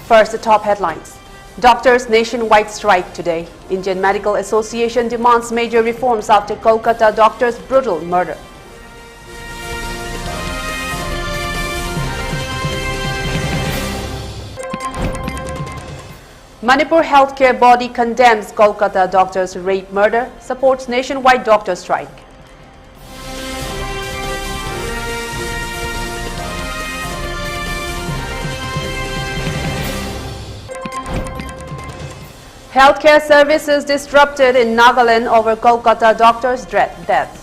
First, the top headlines. Doctors' nationwide strike today. Indian Medical Association demands major reforms after Kolkata doctor's brutal murder. Manipur healthcare body condemns Kolkata doctor's rape murder, supports nationwide doctor strike. Healthcare services disrupted in Nagaland over Kolkata doctor's death.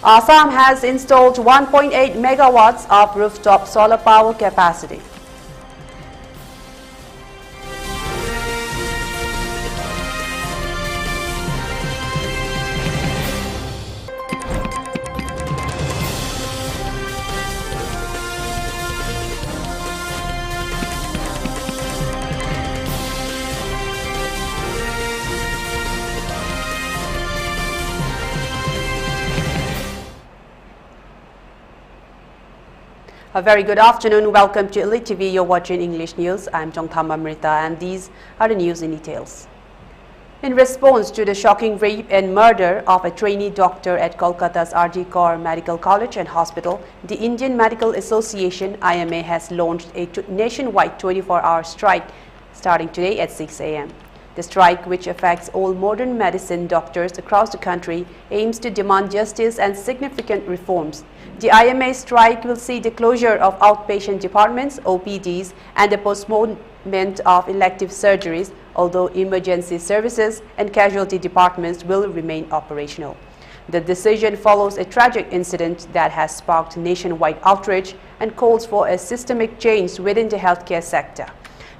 Assam has installed 1.8 megawatts of rooftop solar power capacity. A very good afternoon. Welcome to ELITETV. You're watching English News. I'm Chongtham, Amrita, and these are the news in details. In response to the shocking rape and murder of a trainee doctor at Kolkata's RG Kaur Medical College and Hospital, the Indian Medical Association (IMA) has launched a nationwide 24-hour strike starting today at 6 a.m. The strike, which affects all modern medicine doctors across the country, aims to demand justice and significant reforms. The IMA strike will see the closure of outpatient departments, OPDs, and the postponement of elective surgeries, although emergency services and casualty departments will remain operational. The decision follows a tragic incident that has sparked nationwide outrage and calls for a systemic change within the healthcare sector.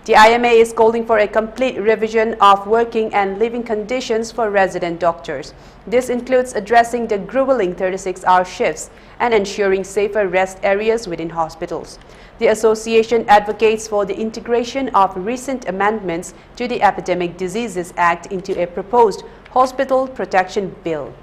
The IMA is calling for a complete revision of working and living conditions for resident doctors. This includes addressing the grueling 36-hour shifts and ensuring safer rest areas within hospitals. The association advocates for the integration of recent amendments to the Epidemic Diseases Act into a proposed hospital protection bill.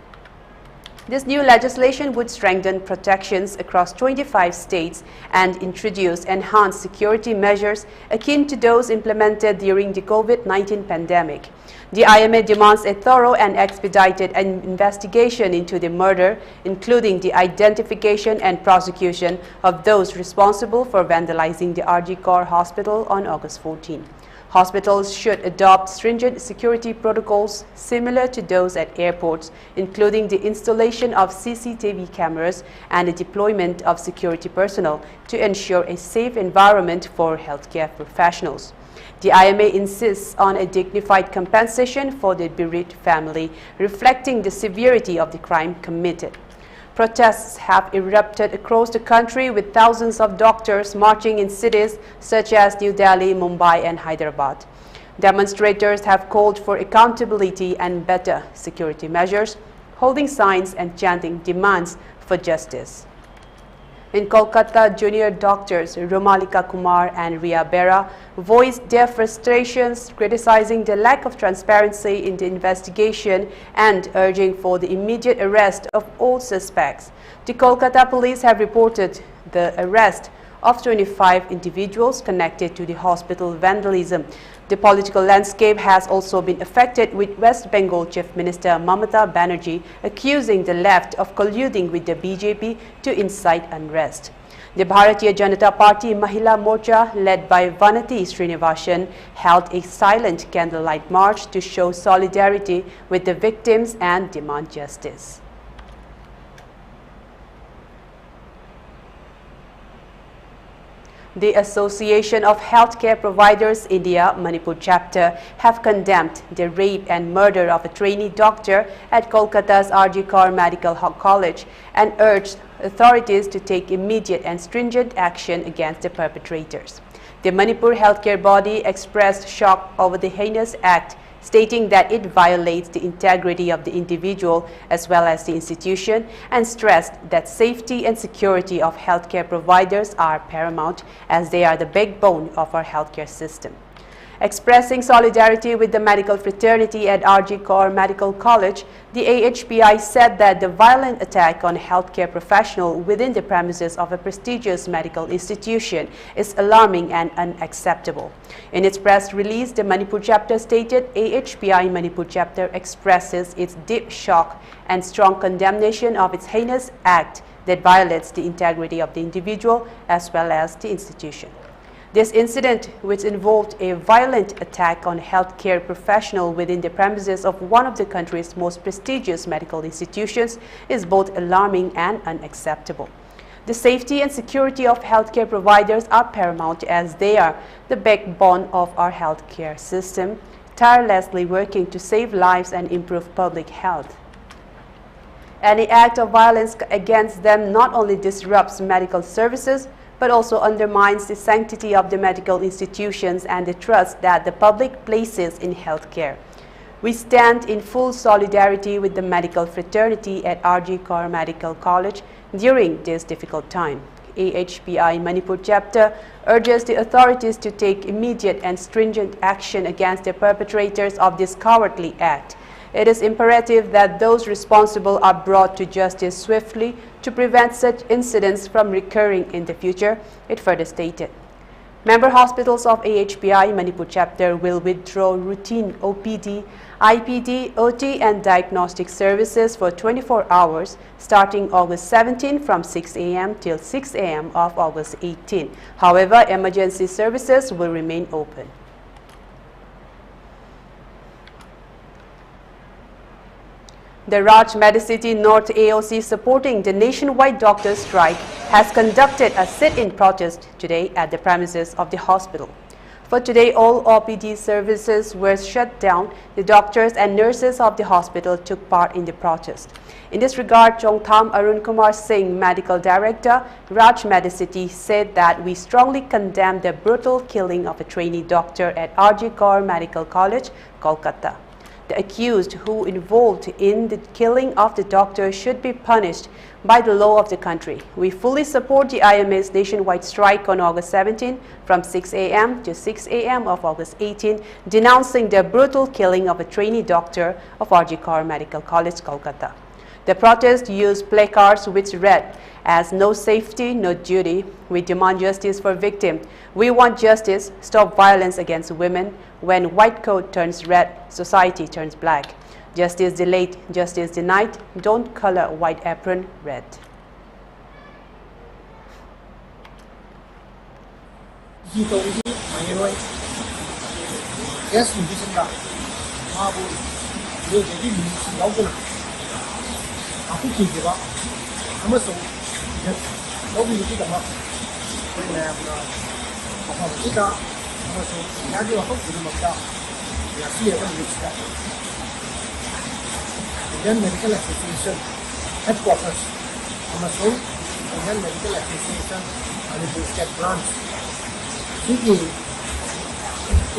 This new legislation would strengthen protections across 25 states and introduce enhanced security measures akin to those implemented during the COVID-19 pandemic. The IMA demands a thorough and expedited investigation into the murder, including the identification and prosecution of those responsible for vandalizing the RG Kaur Hospital on August 14. Hospitals should adopt stringent security protocols similar to those at airports, including the installation of CCTV cameras and the deployment of security personnel to ensure a safe environment for healthcare professionals. The IMA insists on a dignified compensation for the bereaved family, reflecting the severity of the crime committed. Protests have erupted across the country with thousands of doctors marching in cities such as New Delhi, Mumbai and Hyderabad. Demonstrators have called for accountability and better security measures, holding signs and chanting demands for justice. In Kolkata, junior doctors Romalika Kumar and Ria Bera voiced their frustrations, criticizing the lack of transparency in the investigation and urging for the immediate arrest of all suspects. The Kolkata police have reported the arrest of 25 individuals connected to the hospital vandalism. The political landscape has also been affected, with West Bengal Chief Minister Mamata Banerjee accusing the left of colluding with the BJP to incite unrest. The Bharatiya Janata Party Mahila Morcha, led by Vanati Srinivasan, held a silent candlelight march to show solidarity with the victims and demand justice. The Association of Healthcare Providers India Manipur chapter have condemned the rape and murder of a trainee doctor at Kolkata's RG Kaur Medical College and urged authorities to take immediate and stringent action against the perpetrators. The Manipur healthcare body expressed shock over the heinous act, stating that it violates the integrity of the individual as well as the institution, and stressed that safety and security of healthcare providers are paramount as they are the backbone of our healthcare system. Expressing solidarity with the medical fraternity at RG Kaur Medical College, the AHPI said that the violent attack on a healthcare professional within the premises of a prestigious medical institution is alarming and unacceptable. In its press release, the Manipur chapter stated AHPI Manipur chapter expresses its deep shock and strong condemnation of its heinous act that violates the integrity of the individual as well as the institution. This incident, which involved a violent attack on a healthcare professional within the premises of one of the country's most prestigious medical institutions, is both alarming and unacceptable. The safety and security of healthcare providers are paramount as they are the backbone of our healthcare system, tirelessly working to save lives and improve public health. Any act of violence against them not only disrupts medical services, but also undermines the sanctity of the medical institutions and the trust that the public places in healthcare. We stand in full solidarity with the medical fraternity at RG Kaur Medical College during this difficult time. AHPI Manipur chapter urges the authorities to take immediate and stringent action against the perpetrators of this cowardly act. It is imperative that those responsible are brought to justice swiftly to prevent such incidents from recurring in the future, it further stated. Member hospitals of AHPI Manipur chapter will withdraw routine OPD, IPD, OT and diagnostic services for 24 hours starting August 17 from 6 a.m. till 6 a.m. of August 18. However, emergency services will remain open. The Raj Medicity North AOC supporting the nationwide doctor strike has conducted a sit-in protest today at the premises of the hospital. For today, all OPD services were shut down. The doctors and nurses of the hospital took part in the protest. In this regard, Chongtham Arun Kumar Singh, Medical Director, Raj Medicity, said that we strongly condemn the brutal killing of a trainee doctor at RG Kaur Medical College, Kolkata. The accused who involved in the killing of the doctor should be punished by the law of the country. We fully support the IMA's nationwide strike on August 17 from 6 a.m. to 6 a.m. of August 18, denouncing the brutal killing of a trainee doctor of RG Kaur Medical College, Kolkata. The protest used placards which read, "As no safety, no duty. We demand justice for victim. We want justice. Stop violence against women. When white coat turns red, society turns black. Justice delayed, justice denied. Don't color white apron red." Indian Medical Association headquarters, Amazon, Indian Medical Association, Manipur State Branch. Sigi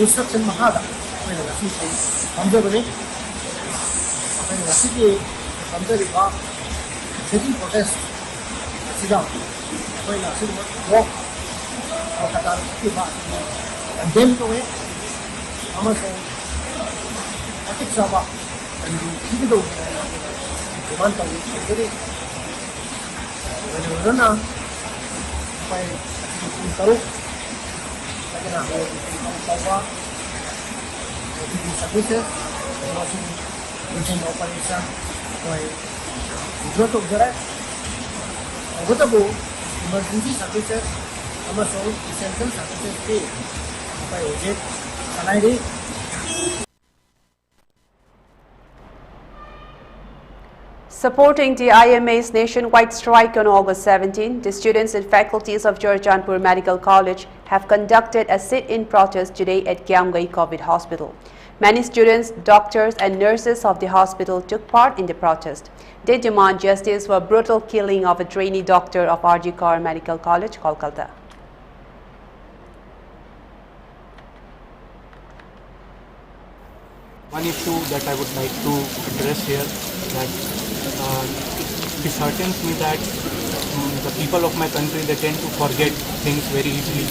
instruction Mahada, when the Sigi Hamzabani, when the Sigi Hamzariba, taking protest, Sidam, when the Sigi walk, or Qatar, and then to it, Amazon, Atik Sabah. And the people who want to get it, when you run out, by Taro, like an hour, services, routine operation, by growth of the right. What about emergency services, Amazon essential services pay by OJ, Salary. Supporting the IMA's nationwide strike on August 17, the students and faculties of Chongtham Medical College have conducted a sit-in protest today at Gyamgai COVID Hospital. Many students, doctors and nurses of the hospital took part in the protest. They demand justice for brutal killing of a trainee doctor of RG Kaur Medical College, Kolkata. One issue that I would like to address here, that it disheartens me that the people of my country, they tend to forget things very easily.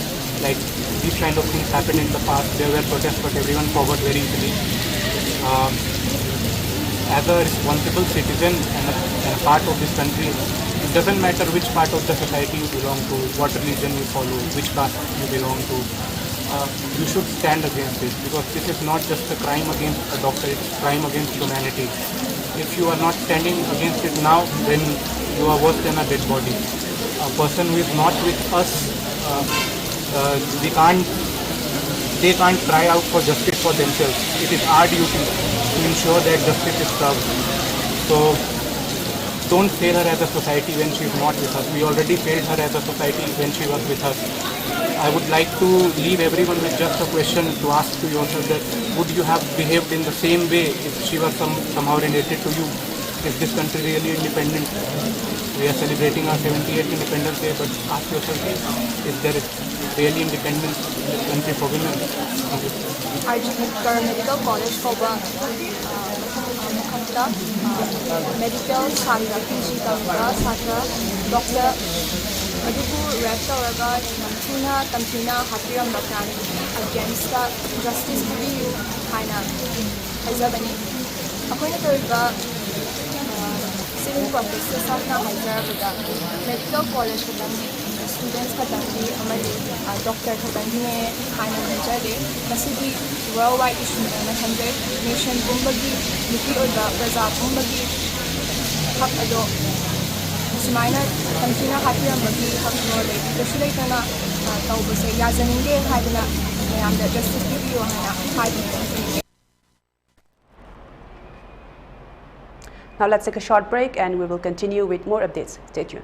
Like these kind of things happened in the past. There were protests, but everyone forgot very easily. As a responsible citizen and a part of this country, it doesn't matter which part of the society you belong to, what religion you follow, which caste you belong to. You should stand against this, because this is not just a crime against a doctor, it's a crime against humanity. If you are not standing against it now, then you are worse than a dead body. A person who is not with us, they can't cry out for justice for themselves. It is our duty to ensure that justice is served. So don't fail her as a society when she is not with us. We already failed her as a society when she was with us. I would like to leave everyone with just a question to ask to yourself, that would you have behaved in the same way if she was somehow related to you? Is this country really independent? We are celebrating our 78th Independence Day, but ask yourself, is there really independence in this country for women? Medical College for medical Satra, PG Satra, Doctor Manipur Rector Tamtina Hatiram Bakan against justice to you, Hina Hazabani. According to civil practices of medical college students doctor worldwide issue nation Bumbagi, Nuki Oda, Praza Bumbagi, Hak Ado, Sumaina, Tantina Hatiramagi, Hak Nole, the Shulatana, Taubase, Yazaninge, Hadana, and the Justice Video, Hadana. Now let's take a short break and we will continue with more updates. Stay tuned.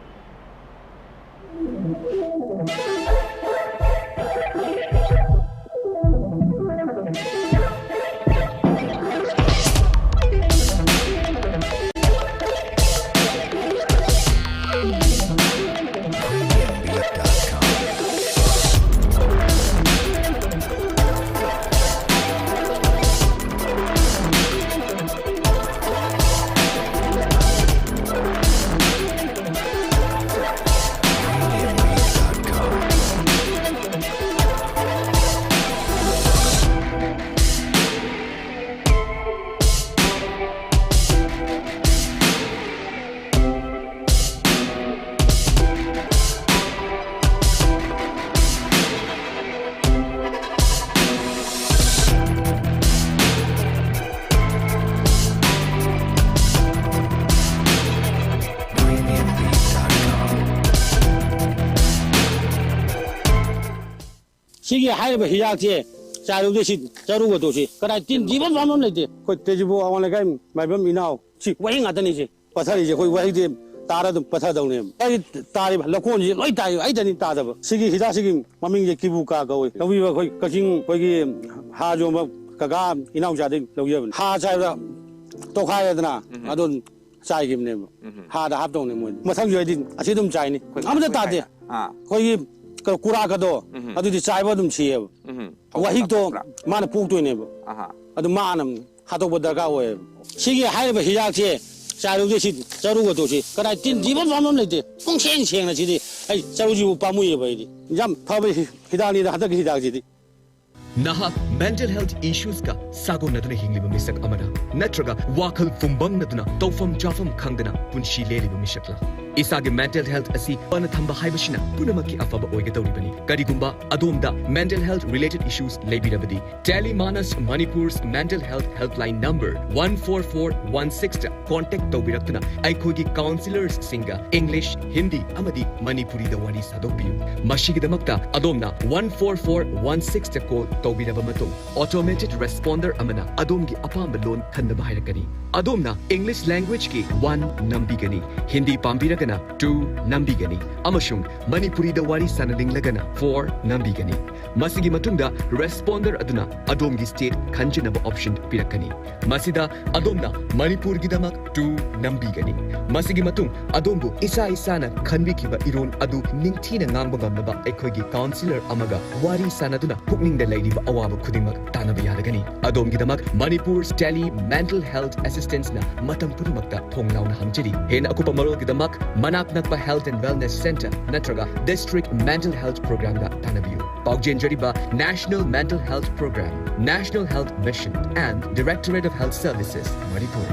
Sige hai ba hiya che charu de si charu go to si kara tin jiban famam le de ko te jibo awon le kai mai bam inao si wai nga tani si pathari je ko wai de tara dum patha dong ne ai tari la kon ji loi tai ai tani ta da ba sige hida sige maming je kibu ka ga oi lobi ba koi kaching koi gi ha jo ba ka ga inao ja de lo ye ha chai da to kha ya dana adon chai gim ne ha da hap dong ne mo mathang je din asi dum chai ni amda ta de koi gi Kura Kado, adu di chai badum chiye. Wahik to mana puk to ne ba. Adu manam hato bodaga we. Sige hai ba hiya che charu de si charu go to si. Kara tin jiban famam le de. Kong cheng cheng na chi di. Ai charu ji pa mu ye ba di. Jam pha ba hidani da hatak hidak ji di. Naha mental health issues ka sago naduna hingli ba misak amana. Natraga wakal fumbang naduna tawfam jafam khangdana punshi leri ba misakla. Isagi mental health asi pana thamba haibashina punamaki afaba oigatoribani karigumba adomda mental health related issues lebirabadi Telemanas Manipur's mental health helpline number 14416 contact tawbiraktuna aikhogi counselors singa English Hindi amadi Manipuri da wari sadokbiyu mashigidamakta adomna 14416 call tawbiraba matung automated responder amana adomgi apamba loan khandaba hairakani adomna English language ki 1 nambigani Hindi pambiraga 2 nambigani amashung Manipuri da wari sanaling lagana 4 nambigani masigi matunda responder aduna adomgi state khanjinaba option pirakani masida adomna Manipur gidamak 2 nambigani masigi matung adombu isa isana khanbikiba iron adu ningthina ngangba ngamnaba ekhogi counselor amaga wari sanaduna pukning da leiriba awaba khudingmak tanaba yaragani adom gidamak Manipur's tele mental health assistance na matam purumakta thonglauna hamjiri hena akupa marol gidamak Manak Nakpa Health and Wellness Center Natraga District Mental Health Program da Tanabiu. Paugjen Jariba National Mental Health Program, National Health Mission and Directorate of Health Services, Manipur.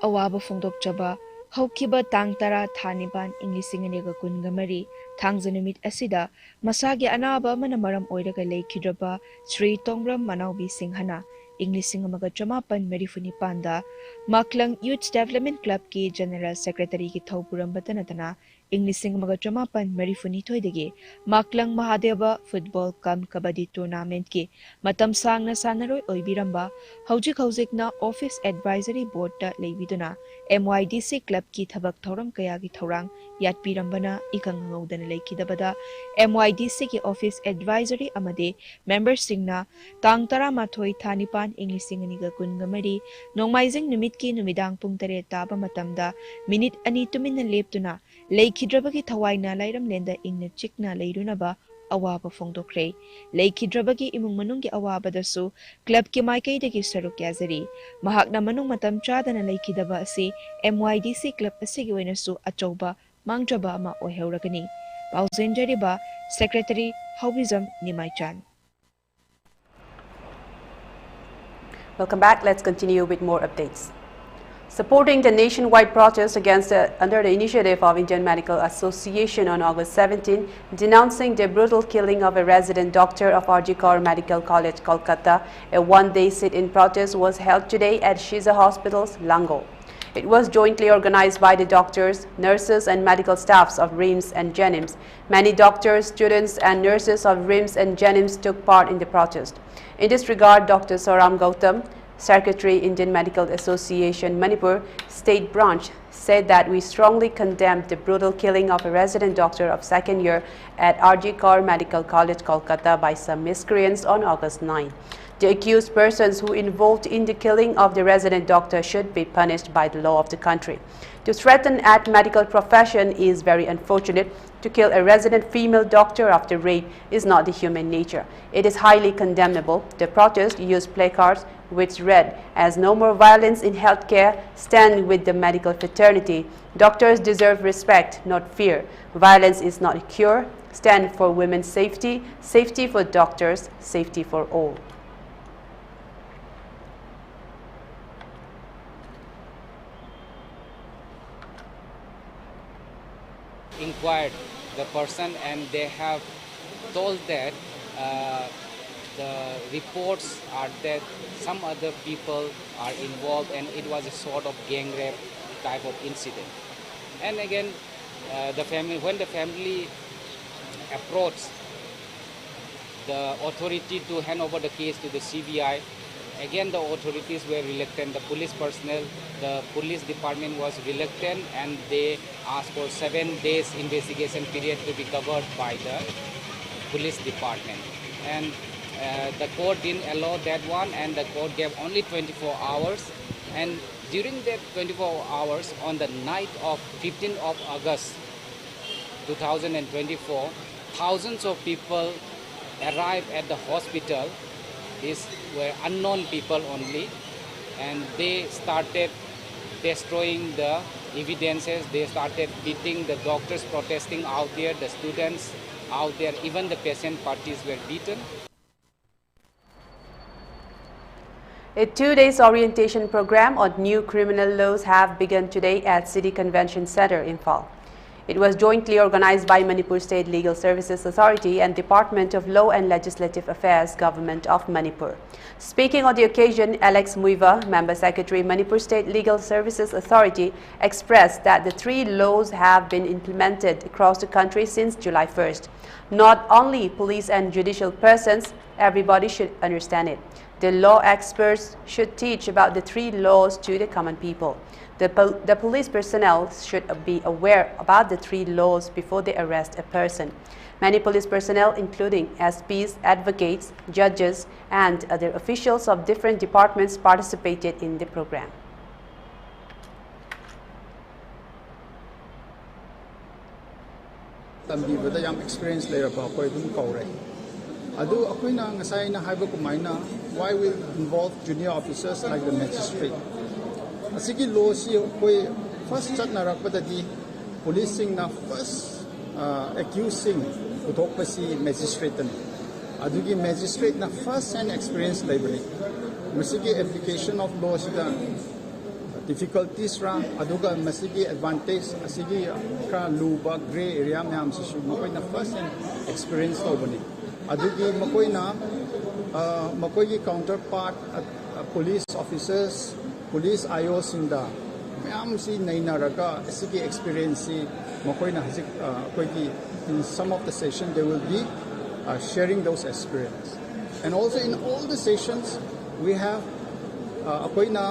Awaba Fongdokjaba Haukiba Tang Tara Thaniban Englising Anega Kungamari Tangzanumit Asida Masagi Anaba Manamaram Oidaga Kidraba Sri Tongram Manaubi Singhana Englising Amaga Jamapan Merifuni Panda Maklang Youth Development Club ki General Secretary ki Thaupuram Batanatana Englising Amaga Jamapan Merifuni Toidagi Maklang Mahadeva Football Kam Kabaddi Tournament ki Matam Sang na Sanaroi Oibiramba Haujik na Office Advisory Board ta Leibiduna MYDC Club ki Thabak Thoram Kaya ki Thorang Yat Pirambana Ikang Ngaudan Lekidabada MYDC ki Office Advisory Amade Members Singna Tang Tara Mathoi Thanipan Englising Aniga Kungamari Nongmaizing Numitki Numidang Pung Tare Taba Matamda Minute Ani Tumin Leptuna Leikidrabaki Tawaina Lairam Lenda Ingna Chikna Leidunaba Awaba Fongdokre Leikidrabaki Imung Manungi Awaba Dasu Club ki Maikai de Saruk Yazari Mahakna Manung Matam Chada na Leikidaba si MYDC Club Asigi Wenasu Achoba Mangjaba Ma Oheuragani Pausen Jariba Secretary Haubizam Nimaichan. Welcome back. Let's continue with more updates. Supporting the nationwide protest under the initiative of Indian Medical Association on August 17, denouncing the brutal killing of a resident doctor of RG Kaur Medical College, Kolkata, a one-day sit-in protest was held today at Shiza Hospital's Lango. It was jointly organized by the doctors, nurses and medical staffs of RIMS and Jenims. Many doctors, students and nurses of RIMS and Jenims took part in the protest. In this regard, Dr. Saram Gautam, Secretary, Indian Medical Association, Manipur State Branch, said that we strongly condemn the brutal killing of a resident doctor of second year at RG Kaur Medical College, Kolkata by some miscreants on August 9. The accused persons who involved in the killing of the resident doctor should be punished by the law of the country. To threaten at medical profession is very unfortunate. To kill a resident female doctor after rape is not the human nature. It is highly condemnable. The protest used placards which read, "As no more violence in healthcare, stand with the medical fraternity. Doctors deserve respect, not fear. Violence is not a cure. Stand for women's safety, safety for doctors, safety for all." Inquired the person and they have told that the reports are that some other people are involved and it was a sort of gang rape type of incident. And again, when the family approached the authority to hand over the case to the CBI, again the authorities were reluctant. The police personnel, the police department was reluctant and they asked for 7 days investigation period to be covered by the police department. And the court didn't allow that one and the court gave only 24 hours. And during that 24 hours, on the night of 15th of August 2024, thousands of people arrived at the hospital. These were unknown people only, and they started destroying the evidences. They started beating the doctors protesting out there, the students out there, even the patient parties were beaten. A 2-day orientation program on new criminal laws have begun today at City Convention Center in Imphal. It was jointly organized by Manipur State Legal Services Authority and Department of Law and Legislative Affairs, Government of Manipur. Speaking on the occasion, Alex Muiva, Member Secretary, Manipur State Legal Services Authority, expressed that the 3 laws have been implemented across the country since July 1st. Not only police and judicial persons, everybody should understand it. The law experts should teach about the 3 laws to the common people. The police personnel should be aware about the 3 laws before they arrest a person. Many police personnel, including SPs, advocates, judges, and other officials of different departments, participated in the program. Experience why we involve junior officers like the magistrate. Asiki law si koi first chatnarakpadadi policing na first accusing puthokpasi magistrate ni adugi magistrate na first hand experience library masigi application of law sida difficulties ra aduga masigi advantage asigi ka luba gray area mayam sisu makoi na first hand experience tawbani adugi makoi na makoi gi counterpart police officers police IO sinda mayam si nainaraga asigi experience si makoi na hasik koi gi in some of the session they will be sharing those experience and also in all the sessions we have akoi na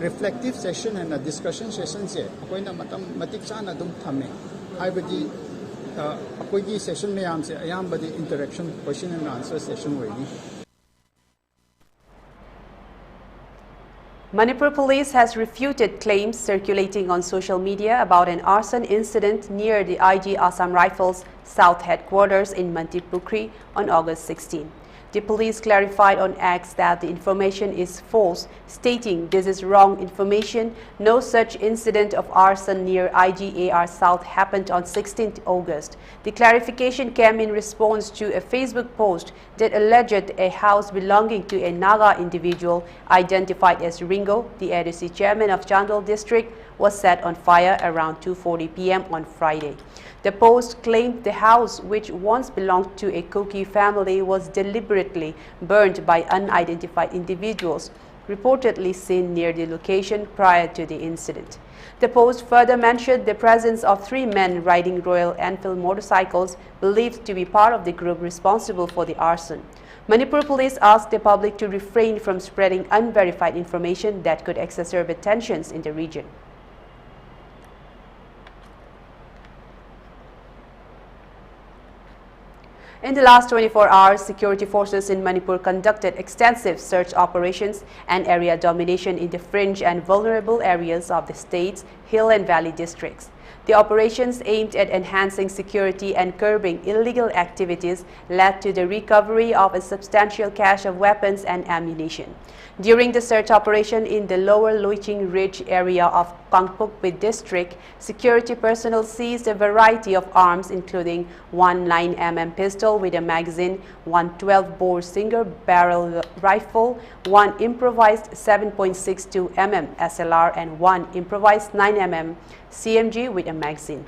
reflective session and a discussion session se akoi na matik chana dum thame haibadi akoi gi session mayam se ayambadi interaction question and answer session hoini. Manipur police has refuted claims circulating on social media about an arson incident near the IG Assam Rifles South headquarters in Manipur on August 16. The police clarified on X that the information is false, stating this is wrong information. No such incident of arson near IGAR South happened on 16th August. The clarification came in response to a Facebook post that alleged a house belonging to a Naga individual identified as Ringo, the ADC chairman of Chandol district, was set on fire around 2:40 p.m. on Friday. The post claimed the house, which once belonged to a Koki family, was deliberately burned by unidentified individuals, reportedly seen near the location prior to the incident. The post further mentioned the presence of 3 men riding Royal Enfield motorcycles believed to be part of the group responsible for the arson. Manipur police asked the public to refrain from spreading unverified information that could exacerbate tensions in the region. In the last 24 hours, security forces in Manipur conducted extensive search operations and area domination in the fringe and vulnerable areas of the state's hill and valley districts. The operations aimed at enhancing security and curbing illegal activities led to the recovery of a substantial cache of weapons and ammunition. During the search operation in the lower Loiching Ridge area of Pangpukpit district, security personnel seized a variety of arms including one 9mm pistol with a magazine, one 12-bore single-barrel rifle, one improvised 7.62mm SLR and one improvised 9mm CMG with a magazine.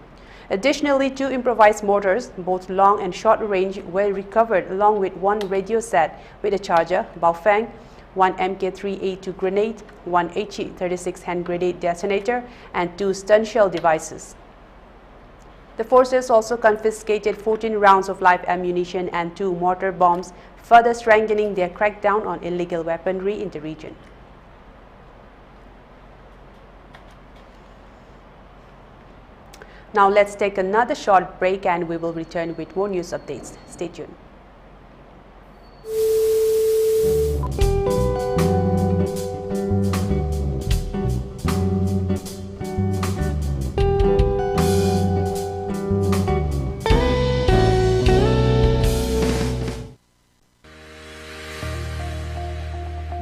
Additionally, 2 improvised mortars, both long and short range, were recovered along with one radio set with a charger, baofeng, one MK3A2 grenade, one HE36 hand grenade detonator, and 2 stun shell devices. The forces also confiscated 14 rounds of live ammunition and 2 mortar bombs, further strengthening their crackdown on illegal weaponry in the region. Now let's take another short break and we will return with more news updates. Stay tuned.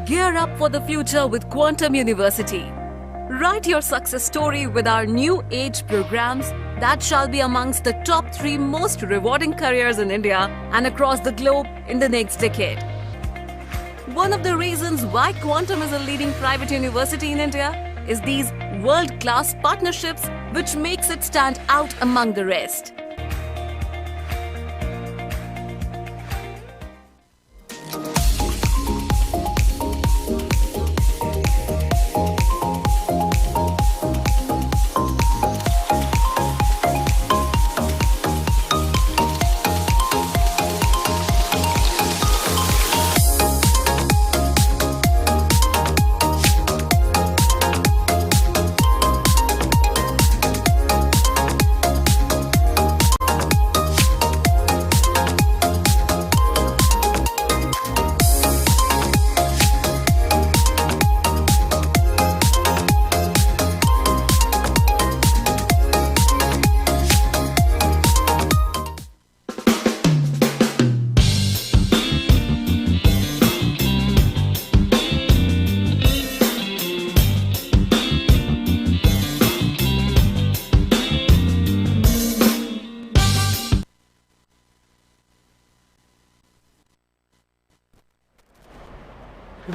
Gear up for the future with Quantum University. Write your success story with our new age programs that shall be amongst the top 3 most rewarding careers in India and across the globe in the next decade. One of the reasons why Quantum is a leading private university in India is these world-class partnerships which makes it stand out among the rest.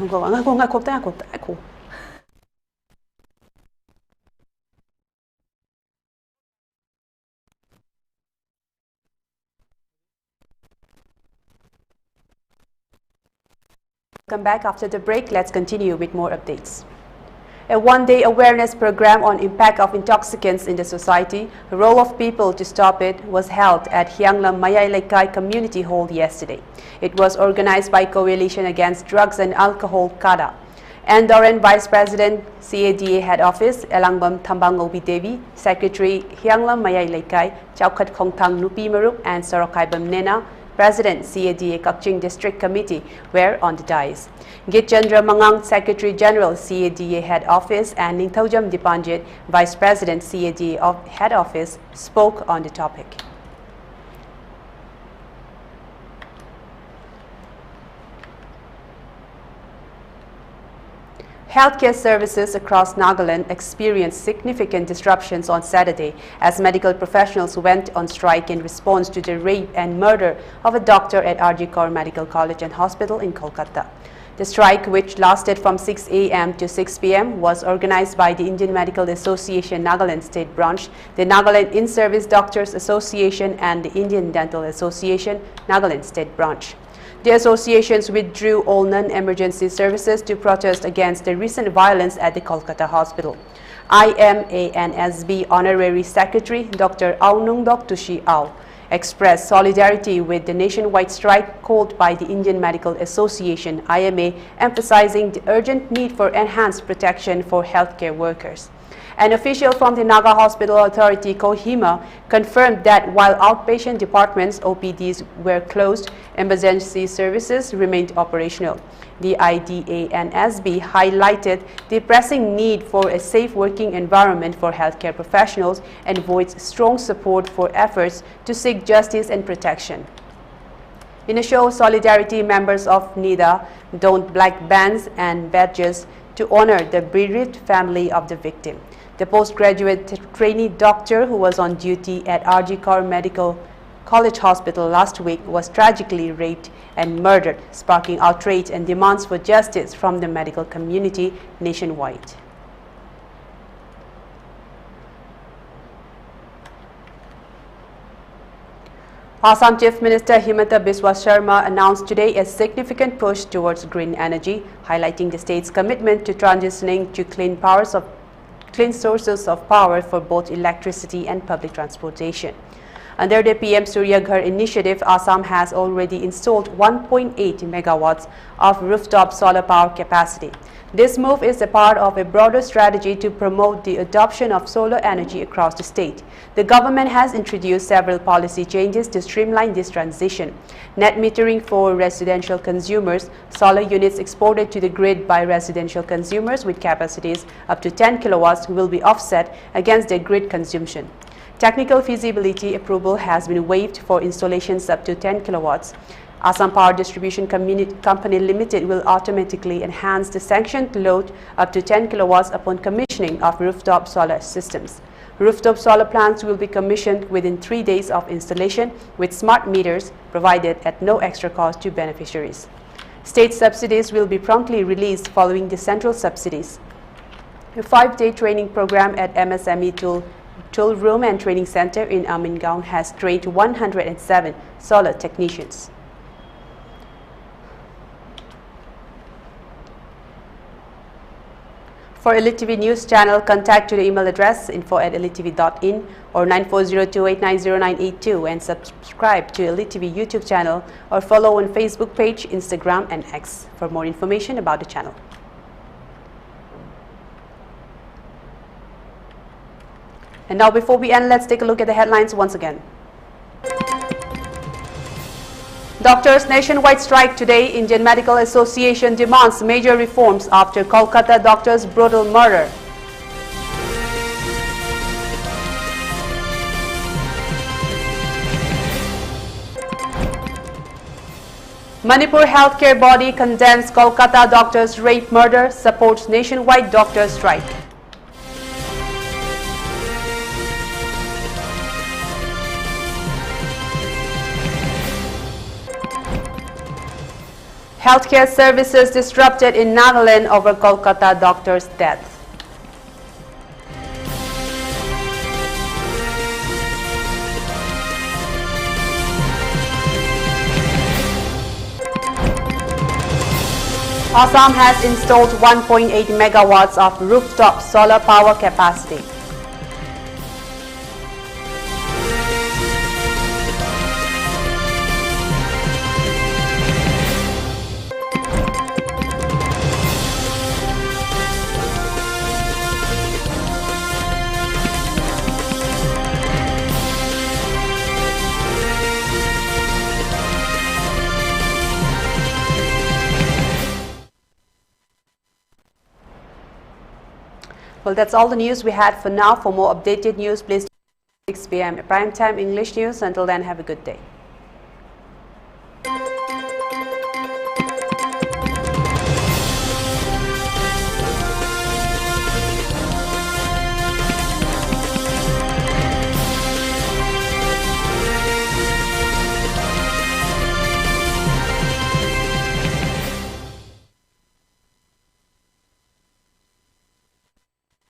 Welcome back after the break. Let's continue with more updates. A one-day awareness program on impact of intoxicants in the society, the role of people to stop it, was held at Hyanglam Mayai Community Hall yesterday. It was organized by Coalition Against Drugs and Alcohol, CADA. Andoran Vice President, CADA Head Office, Elangbam Thambangobi Devi, Secretary Hyanglam Mayai Laikai, Chaukat Chongtham Nupi Maruk, and Sorokaibam Nena, President, CADA Kakching District Committee, were on the dais. Gitchandra Mangang, Secretary General, CADA Head Office, and Ningthaujam Dipanjit, Vice President, CADA Head Office, spoke on the topic. Healthcare services across Nagaland experienced significant disruptions on Saturday as medical professionals went on strike in response to the rape and murder of a doctor at RG Kaur Medical College and Hospital in Kolkata. The strike, which lasted from 6 a.m. to 6 p.m., was organized by the Indian Medical Association Nagaland State Branch, the Nagaland In-Service Doctors Association, and the Indian Dental Association Nagaland State Branch. The associations withdrew all non-emergency services to protest against the recent violence at the Kolkata hospital. IMANSB Honorary Secretary Dr. Aunungdok Tushi Au expressed solidarity with the nationwide strike called by the Indian Medical Association IMA, emphasizing the urgent need for enhanced protection for healthcare workers. An official from the Naga Hospital Authority, Kohima, confirmed that while outpatient departments (OPDs) were closed, emergency services remained operational. The IDANSB highlighted the pressing need for a safe working environment for healthcare professionals and voiced strong support for efforts to seek justice and protection. In a show of solidarity, members of NIDA donned black bands and badges to honor the bereaved family of the victim. The postgraduate trainee doctor who was on duty at RG Kaur Medical College Hospital last week was tragically raped and murdered, sparking outrage and demands for justice from the medical community nationwide. Assam Chief Minister Himanta Biswa Sharma announced today a significant push towards green energy, highlighting the state's commitment to transitioning to clean sources of power for both electricity and public transportation. Under the PM Surya Ghar initiative, Assam has already installed 1.8 megawatts of rooftop solar power capacity. This move is a part of a broader strategy to promote the adoption of solar energy across the state. The government has introduced several policy changes to streamline this transition. Net metering for residential consumers, solar units exported to the grid by residential consumers with capacities up to 10 kilowatts will be offset against their grid consumption. Technical feasibility approval has been waived for installations up to 10 kilowatts. Assam Power Distribution Company Limited will automatically enhance the sanctioned load up to 10 kilowatts upon commissioning of rooftop solar systems. Rooftop solar plants will be commissioned within 3 days of installation with smart meters provided at no extra cost to beneficiaries. State subsidies will be promptly released following the central subsidies. A 5-day training program at MSME Tool Room and Training Center in Amingaon has trained 107 solar technicians. For ELITETV News channel, contact to the email address info@elitetv.in or 9402890982 and subscribe to ELITETV YouTube channel or follow on Facebook page, Instagram and X for more information about the channel. And now before we end, let's take a look at the headlines once again. Doctors' nationwide strike today. Indian Medical Association demands major reforms after Kolkata doctor's brutal murder. Manipur healthcare body condemns Kolkata doctor's rape murder, supports nationwide doctors' strike. Healthcare services disrupted in Nagaland over Kolkata doctor's death. Assam has installed 1.8 megawatts of rooftop solar power capacity. Well, that's all the news we had for now. For more updated news, please 6 p.m. Prime Time English News. Until then, have a good day.